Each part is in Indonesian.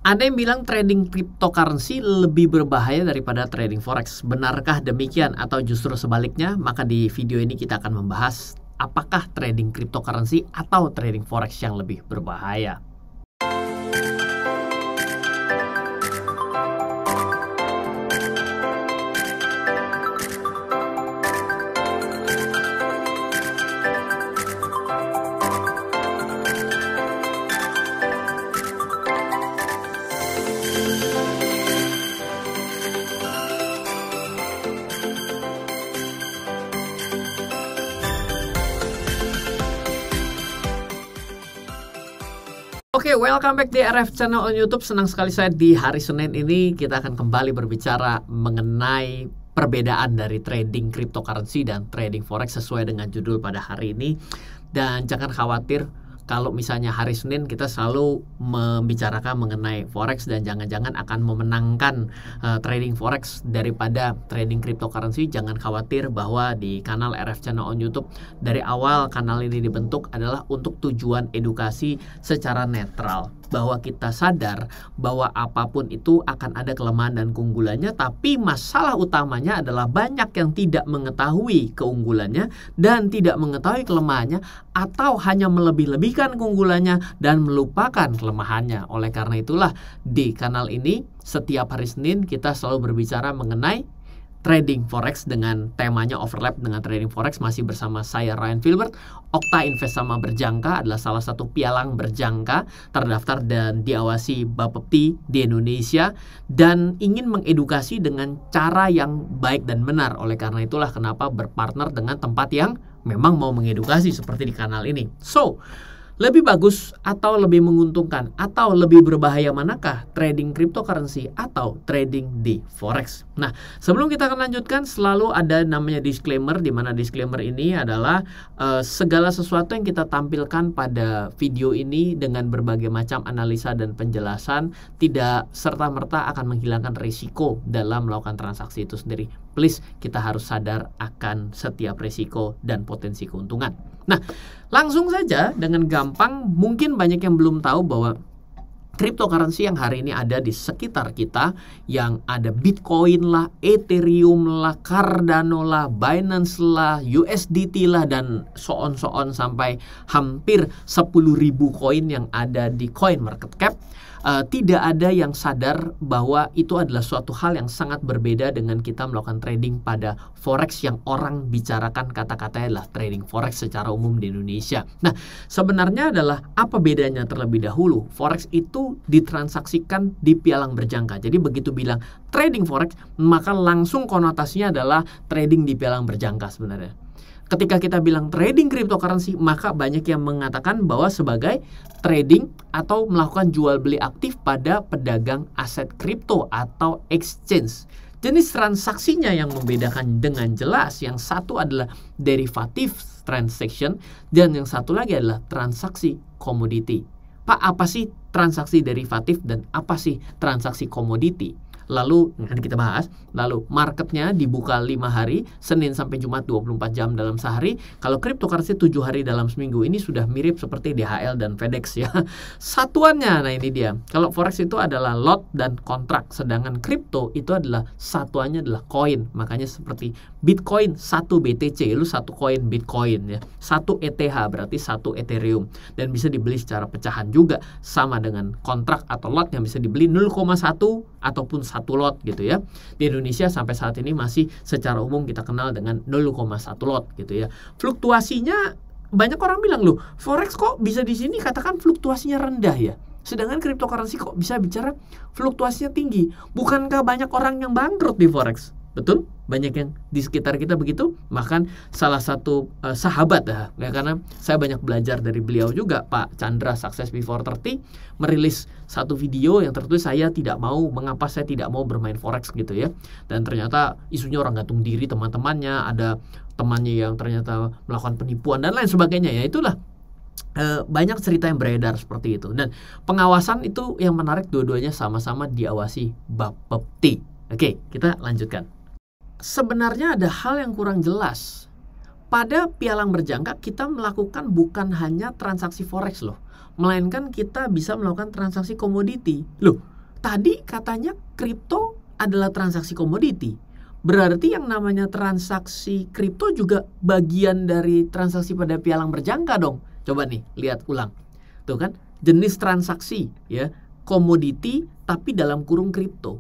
Ada yang bilang trading cryptocurrency lebih berbahaya daripada trading forex. Benarkah demikian atau justru sebaliknya? Maka di video ini kita akan membahas apakah trading cryptocurrency atau trading forex yang lebih berbahaya. Oke, welcome back di RF Channel on YouTube. Senang sekali saya di hari Senin ini kita akan kembali berbicara mengenai perbedaan dari trading cryptocurrency dan trading forex sesuai dengan judul pada hari ini. Dan jangan khawatir kalau misalnya hari Senin kita selalu membicarakan mengenai forex dan jangan-jangan akan memenangkan trading forex daripada trading cryptocurrency. Jangan khawatir bahwa di kanal RF Channel on YouTube dari awal kanal ini dibentuk adalah untuk tujuan edukasi secara netral. Bahwa kita sadar bahwa apapun itu akan ada kelemahan dan keunggulannya, tapi masalah utamanya adalah banyak yang tidak mengetahui keunggulannya dan tidak mengetahui kelemahannya, atau hanya melebih-lebihkan keunggulannya dan melupakan kelemahannya. Oleh karena itulah di kanal ini setiap hari Senin kita selalu berbicara mengenai trading forex dengan temanya overlap dengan trading forex. Masih bersama saya Ryan Filbert. Okta Invest sama Berjangka adalah salah satu pialang berjangka terdaftar dan diawasi Bapepti di Indonesia dan ingin mengedukasi dengan cara yang baik dan benar. Oleh karena itulah kenapa berpartner dengan tempat yang memang mau mengedukasi seperti di kanal ini. So, lebih bagus atau lebih menguntungkan atau lebih berbahaya manakah trading cryptocurrency atau trading di forex? Nah, sebelum kita akan lanjutkan selalu ada namanya disclaimer, di mana disclaimer ini adalah segala sesuatu yang kita tampilkan pada video ini dengan berbagai macam analisa dan penjelasan tidak serta-merta akan menghilangkan risiko dalam melakukan transaksi itu sendiri. Please, kita harus sadar akan setiap risiko dan potensi keuntungan. Nah, langsung saja dengan gampang, mungkin banyak yang belum tahu bahwa cryptocurrency yang hari ini ada di sekitar kita, yang ada Bitcoin lah, Ethereum lah, Cardano lah, Binance lah, USDT lah, dan so on sampai hampir 10.000 koin yang ada di coin market cap. Tidak ada yang sadar bahwa itu adalah suatu hal yang sangat berbeda dengan kita melakukan trading pada forex yang orang bicarakan kata-katanya adalah trading forex secara umum di Indonesia. Nah, sebenarnya adalah apa bedanya terlebih dahulu? Forex itu ditransaksikan di pialang berjangka. Jadi begitu bilang trading forex, maka langsung konotasinya adalah trading di pialang berjangka sebenarnya. Ketika kita bilang trading cryptocurrency, maka banyak yang mengatakan bahwa sebagai trading atau melakukan jual beli aktif pada pedagang aset kripto atau exchange. Jenis transaksinya yang membedakan dengan jelas. Yang satu adalah derivative transaction dan yang satu lagi adalah transaksi komoditi. Pak, apa sih transaksi derivatif dan apa sih transaksi komoditi? Lalu nanti kita bahas. Lalu marketnya dibuka 5 hari, Senin sampai Jumat 24 jam dalam sehari. Kalau cryptocurrency 7 hari dalam seminggu. Ini sudah mirip seperti DHL dan FedEx ya. Satuannya, nah ini dia. Kalau forex itu adalah lot dan kontrak, sedangkan crypto itu adalah satuannya adalah koin. Makanya seperti Bitcoin 1 BTC, lu 1 koin Bitcoin ya. 1 ETH berarti 1 Ethereum, dan bisa dibeli secara pecahan juga, sama dengan kontrak atau lot yang bisa dibeli 0,1 ataupun 1 lot gitu ya. Di Indonesia sampai saat ini masih secara umum kita kenal dengan 0,1 lot gitu ya. Fluktuasinya banyak orang bilang, loh, forex kok bisa di sini katakan fluktuasinya rendah ya. Sedangkan cryptocurrency kok bisa bicara fluktuasinya tinggi. Bukankah banyak orang yang bangkrut di forex? Betul? Banyak yang di sekitar kita begitu. Bahkan salah satu sahabat ya, karena saya banyak belajar dari beliau juga, Pak Chandra Success Before 30 merilis satu video yang tertulis saya tidak mau, mengapa saya tidak mau bermain forex gitu ya. Dan ternyata isunya orang gantung diri teman-temannya, ada temannya yang ternyata melakukan penipuan dan lain sebagainya ya. Itulah banyak cerita yang beredar seperti itu. Dan pengawasan itu yang menarik, dua-duanya sama-sama diawasi Bapepti. Oke, kita lanjutkan. Sebenarnya ada hal yang kurang jelas. Pada pialang berjangka kita melakukan bukan hanya transaksi forex loh, melainkan kita bisa melakukan transaksi komoditi. Loh, tadi katanya kripto adalah transaksi komoditi. Berarti yang namanya transaksi kripto juga bagian dari transaksi pada pialang berjangka dong. Coba nih, lihat ulang. Tuh kan, jenis transaksi ya, komoditi tapi dalam kurung kripto.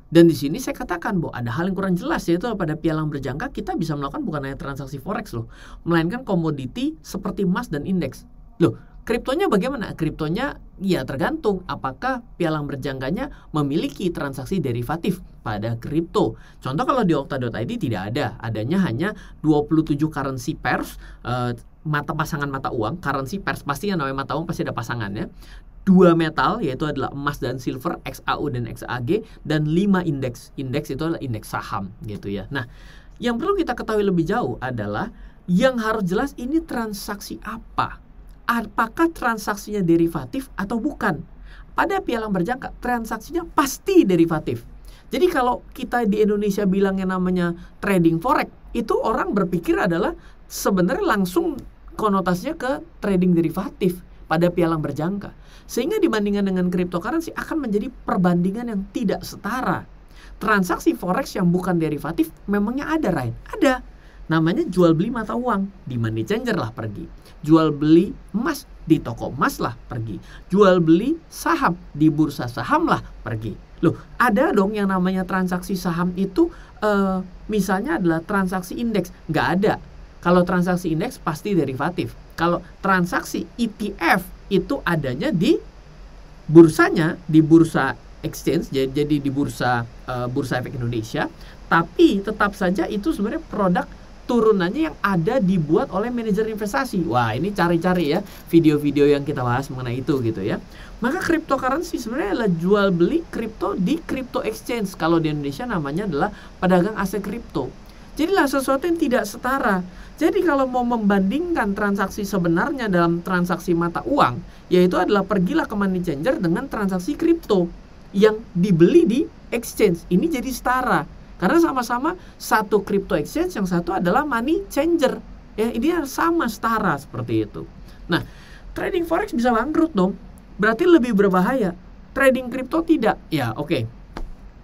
Dan di sini saya katakan bahwa ada hal yang kurang jelas, yaitu pada pialang berjangka kita bisa melakukan bukan hanya transaksi forex loh, melainkan komoditi seperti emas dan indeks. Loh, kriptonya bagaimana? Kriptonya ya tergantung apakah pialang berjangkanya memiliki transaksi derivatif pada kripto. Contoh kalau di okta.id tidak ada, adanya hanya 27 currency pairs, pasangan mata uang. Currency pairs pasti yang namanya mata uang pasti ada pasangannya. 2 metal yaitu adalah emas dan silver, XAU dan XAG, dan 5 indeks. Indeks itu adalah indeks saham gitu ya. Nah, yang perlu kita ketahui lebih jauh adalah yang harus jelas ini transaksi apa. Apakah transaksinya derivatif atau bukan? Pada pialang berjangka transaksinya pasti derivatif. Jadi kalau kita di Indonesia bilang yang namanya trading forex, itu orang berpikir adalah sebenarnya langsung konotasinya ke trading derivatif pada pialang berjangka. Sehingga dibandingkan dengan cryptocurrency akan menjadi perbandingan yang tidak setara. Transaksi forex yang bukan derivatif memangnya ada, Ryan? Ada. Namanya jual beli mata uang. Di money changer lah pergi. Jual beli emas di toko emas lah pergi. Jual beli saham di bursa saham lah pergi. Loh, ada dong yang namanya transaksi saham itu misalnya adalah transaksi indeks. Nggak ada. Kalau transaksi indeks pasti derivatif. Kalau transaksi ETF itu adanya di bursanya, di bursa exchange, jadi di bursa efek Indonesia. Tapi tetap saja itu sebenarnya produk turunannya yang ada dibuat oleh manajer investasi. Wah, ini cari-cari ya video-video yang kita bahas mengenai itu gitu ya. Maka cryptocurrency sebenarnya adalah jual beli kripto di crypto exchange. Kalau di Indonesia namanya adalah pedagang aset kripto. Jadilah sesuatu yang tidak setara. Jadi kalau mau membandingkan transaksi sebenarnya dalam transaksi mata uang, yaitu adalah pergilah ke money changer dengan transaksi kripto yang dibeli di exchange. Ini jadi setara. Karena sama-sama satu crypto exchange, yang satu adalah money changer. Ya, ini sama setara seperti itu. Nah, trading forex bisa bangkrut dong. Berarti lebih berbahaya. Trading kripto tidak. Ya, oke.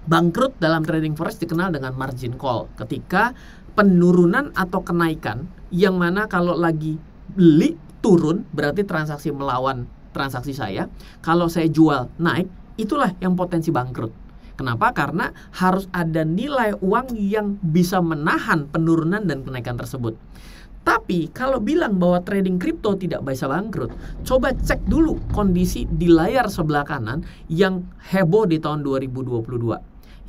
Bangkrut dalam trading forex dikenal dengan margin call. Ketika penurunan atau kenaikan, yang mana kalau lagi beli turun berarti transaksi melawan transaksi saya. Kalau saya jual naik, itulah yang potensi bangkrut. Kenapa? Karena harus ada nilai uang yang bisa menahan penurunan dan kenaikan tersebut. Tapi kalau bilang bahwa trading kripto tidak bisa bangkrut, coba cek dulu kondisi di layar sebelah kanan yang heboh di tahun 2022,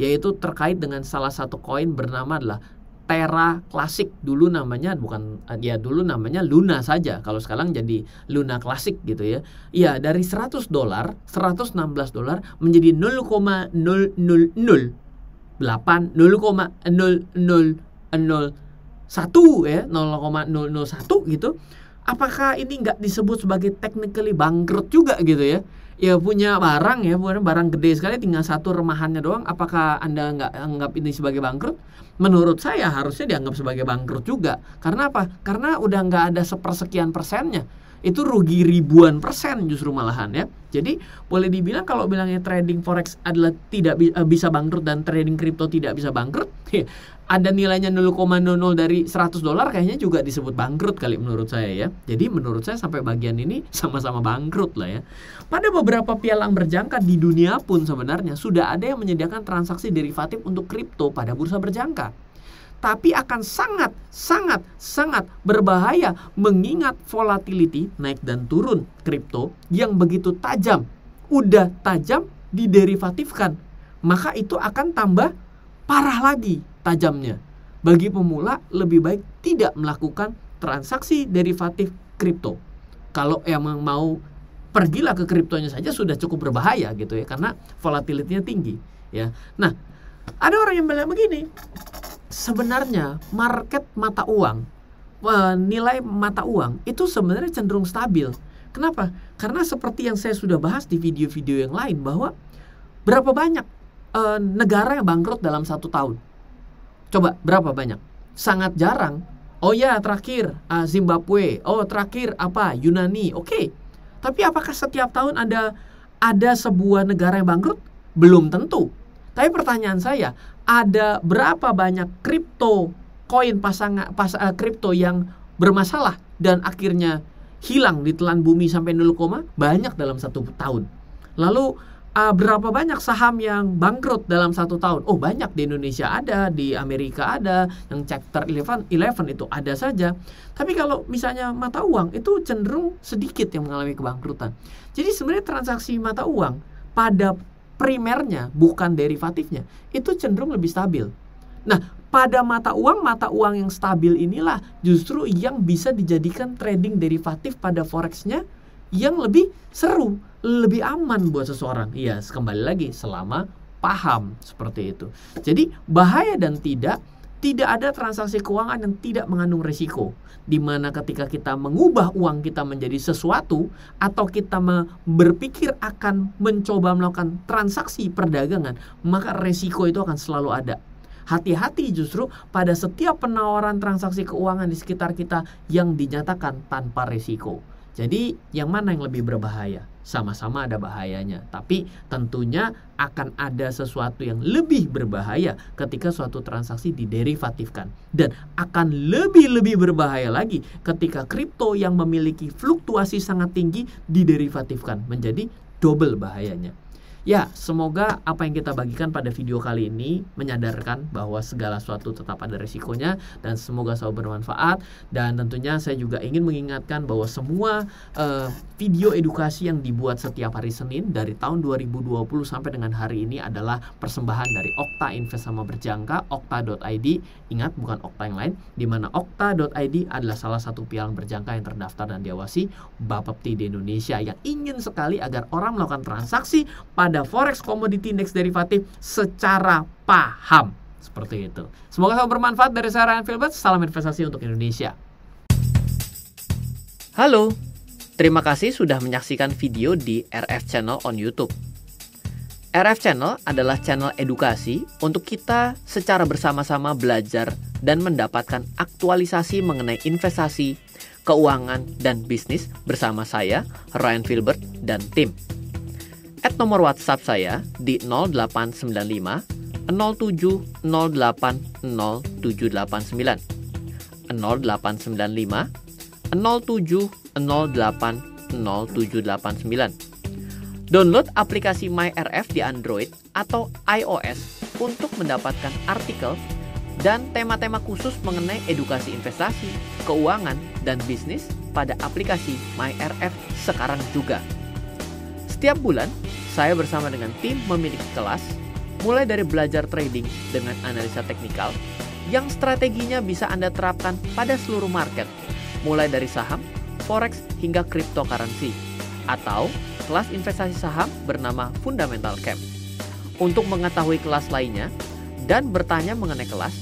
yaitu terkait dengan salah satu koin bernama adalah Terra Classic. Dulu namanya dulu namanya Luna saja. Kalau sekarang jadi Luna Classic gitu ya. Iya, dari $100, $116 menjadi 0,0008 0,0001 ya, 0,001 gitu. Apakah ini nggak disebut sebagai technically bangkrut juga gitu ya? Ya punya barang ya, barang gede sekali tinggal satu remahannya doang. Apakah Anda nggak anggap ini sebagai bangkrut? Menurut saya harusnya dianggap sebagai bangkrut juga. Karena apa? Karena udah nggak ada sepersekian persennya. Itu rugi ribuan persen justru malahan ya. Jadi boleh dibilang kalau bilangnya trading forex adalah tidak bisa bangkrut dan trading kripto tidak bisa bangkrut, ada nilainya 0,00 dari $100 kayaknya juga disebut bangkrut kali menurut saya ya. Jadi menurut saya sampai bagian ini sama-sama bangkrut lah ya. Pada beberapa pialang berjangka di dunia pun sebenarnya sudah ada yang menyediakan transaksi derivatif untuk kripto pada bursa berjangka. Tapi akan sangat berbahaya mengingat volatility naik dan turun kripto yang begitu tajam. Udah tajam diderivatifkan, maka itu akan tambah parah lagi tajamnya. Bagi pemula lebih baik tidak melakukan transaksi derivatif kripto. Kalau emang mau pergilah ke kriptonya saja sudah cukup berbahaya gitu ya, karena volatility-nya tinggi ya. Nah, ada orang yang bilang begini, sebenarnya market mata uang, nilai mata uang itu sebenarnya cenderung stabil. Kenapa? Karena seperti yang saya sudah bahas di video-video yang lain, bahwa berapa banyak negara yang bangkrut dalam 1 tahun. Coba, berapa banyak? Sangat jarang. Oh ya, terakhir Zimbabwe. Oh, terakhir apa? Yunani. Oke. Tapi apakah setiap tahun ada sebuah negara yang bangkrut? Belum tentu. Tapi pertanyaan saya, ada berapa banyak kripto koin kripto yang bermasalah dan akhirnya hilang ditelan bumi sampai 0, banyak dalam 1 tahun. Lalu berapa banyak saham yang bangkrut dalam 1 tahun? Oh, banyak. Di Indonesia ada, di Amerika ada, yang chapter 11 itu ada saja. Tapi kalau misalnya mata uang itu cenderung sedikit yang mengalami kebangkrutan. Jadi sebenarnya transaksi mata uang pada primernya, bukan derivatifnya, itu cenderung lebih stabil. Nah, pada mata uang yang stabil inilah justru yang bisa dijadikan trading derivatif pada forex-nya yang lebih seru, lebih aman buat seseorang. Iya, kembali lagi selama paham seperti itu. Jadi bahaya dan tidak ada transaksi keuangan yang tidak mengandung risiko. Di mana ketika kita mengubah uang kita menjadi sesuatu atau kita berpikir akan mencoba melakukan transaksi perdagangan, maka risiko itu akan selalu ada. Hati-hati justru pada setiap penawaran transaksi keuangan di sekitar kita yang dinyatakan tanpa risiko. Jadi yang mana yang lebih berbahaya? Sama-sama ada bahayanya, tapi tentunya akan ada sesuatu yang lebih berbahaya ketika suatu transaksi diderivatifkan. Dan akan lebih berbahaya lagi ketika kripto yang memiliki fluktuasi sangat tinggi diderivatifkan, menjadi double bahayanya. Ya, semoga apa yang kita bagikan pada video kali ini menyadarkan bahwa segala sesuatu tetap ada risikonya, dan semoga selalu bermanfaat. Dan tentunya saya juga ingin mengingatkan bahwa semua video edukasi yang dibuat setiap hari Senin dari tahun 2020 sampai dengan hari ini adalah persembahan dari Okta Invest Sama Berjangka, okta.id. Ingat, bukan Okta yang lain, di mana okta.id adalah salah satu pialang berjangka yang terdaftar dan diawasi Bapepti di Indonesia, yang ingin sekali agar orang melakukan transaksi pada forex, commodity, index derivatif secara paham. Seperti itu. Semoga selalu bermanfaat. Dari saya, Ryan Filbert. Salam investasi untuk Indonesia. Halo, terima kasih sudah menyaksikan video di RF Channel on YouTube. RF Channel adalah channel edukasi untuk kita secara bersama-sama belajar dan mendapatkan aktualisasi mengenai investasi, keuangan, dan bisnis bersama saya, Ryan Filbert, dan tim. Add nomor WhatsApp saya di 0895 07 08 0789 0895 07 08 0789. Download aplikasi MyRF di Android atau iOS untuk mendapatkan artikel dan tema-tema khusus mengenai edukasi investasi, keuangan, dan bisnis pada aplikasi MyRF sekarang juga. Setiap bulan, saya bersama dengan tim memiliki kelas, mulai dari belajar trading dengan analisa teknikal, yang strateginya bisa Anda terapkan pada seluruh market, mulai dari saham, forex, hingga cryptocurrency, atau kelas investasi saham bernama Fundamental Camp. Untuk mengetahui kelas lainnya dan bertanya mengenai kelas,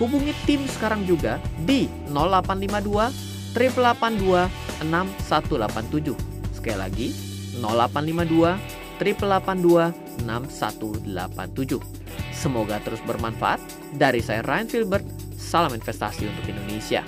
hubungi tim sekarang juga di 0852 882 6187. Sekali lagi, 0852 882 6187. Semoga terus bermanfaat. Dari saya, Ryan Filbert. Salam investasi untuk Indonesia.